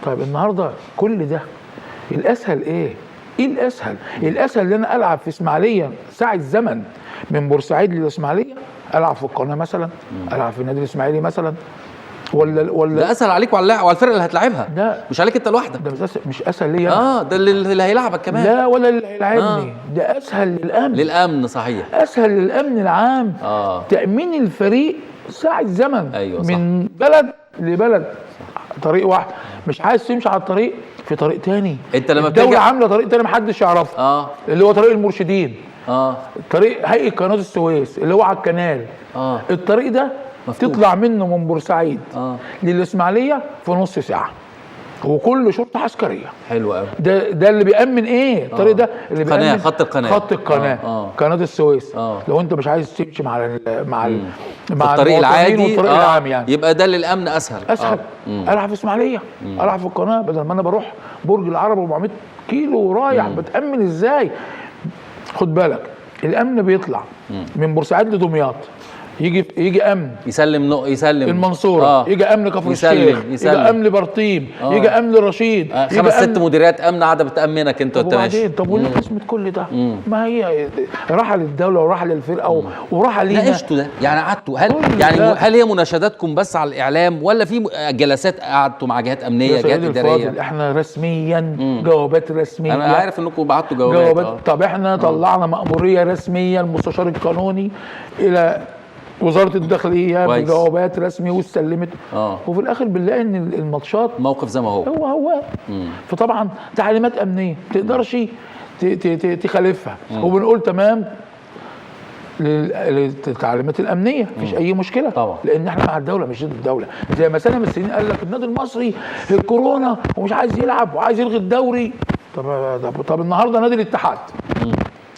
طيب النهارده كل ده الاسهل ايه؟ ايه الاسهل؟ الاسهل ان انا العب في اسماعيليه ساعه زمن من بورسعيد للاسماعيليه، العب في القناه مثلا، العب في النادي الاسماعيلي مثلا، ولا ده اسهل عليك وعلى الفرقه اللي هتلاعبها، ده مش عليك انت لوحدك. ده مش اسهل ليا أنا. ده اللي هيلاعبك كمان. لا ولا اللي هيلاعبني، ده اسهل للامن صحيح، اسهل للامن العام. تامين الفريق ساعه زمن. أيوة صح. من بلد لبلد، طريق واحد. مش عايز تمشي على الطريق، في طريق تاني. انت لما الدولة عامله طريق تاني محدش يعرفه، اللي هو طريق المرشدين، طريق هيئة قناة السويس اللي هو على الكنال. الطريق ده مفتوح. تطلع منه من بورسعيد للإسماعيلية في نص ساعة، وكل شرطة عسكرية. حلو قوي. ده اللي بيأمن ايه؟ الطريق ده اللي بيأمن خط القناة، قناة السويس. لو انت مش عايز تمشي مع الطريق العادي والطريق العام يعني، يبقى ده للأمن اسهل. العب في اسماعيلية، العب في القناة، بدل ما انا بروح برج العرب 400 كيلو ورايح. بتأمن ازاي؟ خد بالك، الامن بيطلع من بورسعيد لدمياط، يجي امن يسلم المنصوره، يجي امن كفر الشيخ، يجي امن برطيم، يجي امن رشيد، 5-6 مديريات امن قاعده بتامنك انت وانت ماشي. طب وليه قسمه كل ده؟ ما هي راحه للدوله وراحه للفرقه وراحه لينا. ناقشتوا ده يعني؟ قعدتوا هل هي مناشداتكم بس على الاعلام، ولا في جلسات قعدتوا مع جهات امنيه، جهات اداريه؟ احنا رسميا جوابات رسميه. انا عارف انكم بعتوا جوابات. طب احنا طلعنا مأموريه رسميه المستشار القانوني الى وزارة الداخلية بجوابات رسمية واتسلمت. وفي الاخر بنلاقي ان الماتشات موقف زي ما هو. فطبعا تعليمات امنية ما تقدرش تخالفها، وبنقول تمام للتعليمات الامنيه، مفيش اي مشكله طبعا، لان احنا مع الدوله مش ضد الدوله. زي ما سنه من السنين قال لك النادي المصري الكورونا ومش عايز يلعب وعايز يلغي الدوري. طب النهارده نادي الاتحاد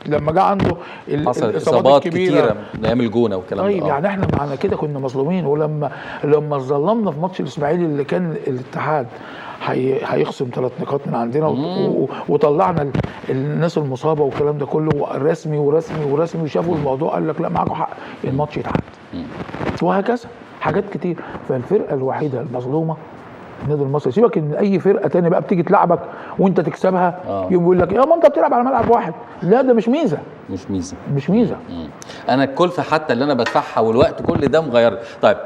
لما جه عنده الاصابات كتيره من ايام الجونه والكلام ده. طيب يعني احنا معنا كده كنا مظلومين. ولما اتظلمنا في ماتش الاسماعيلي اللي كان الاتحاد هيخصم 3 نقاط من عندنا، وطلعنا الناس المصابه والكلام ده كله رسمي وشافوا الموضوع قال لك لا معاكم حق الماتش يتعاد. وهكذا حاجات كتير. فالفرقه الوحيده المظلومه النادي المصري. سيبك ان اي فرقه تانية بقى بتيجي تلعبك وانت تكسبها، يقول لك يا ما انت بتلعب على ملعب واحد. لا ده مش ميزه. انا الكلفه حتى اللي انا بدفعها والوقت كل ده مغير. طيب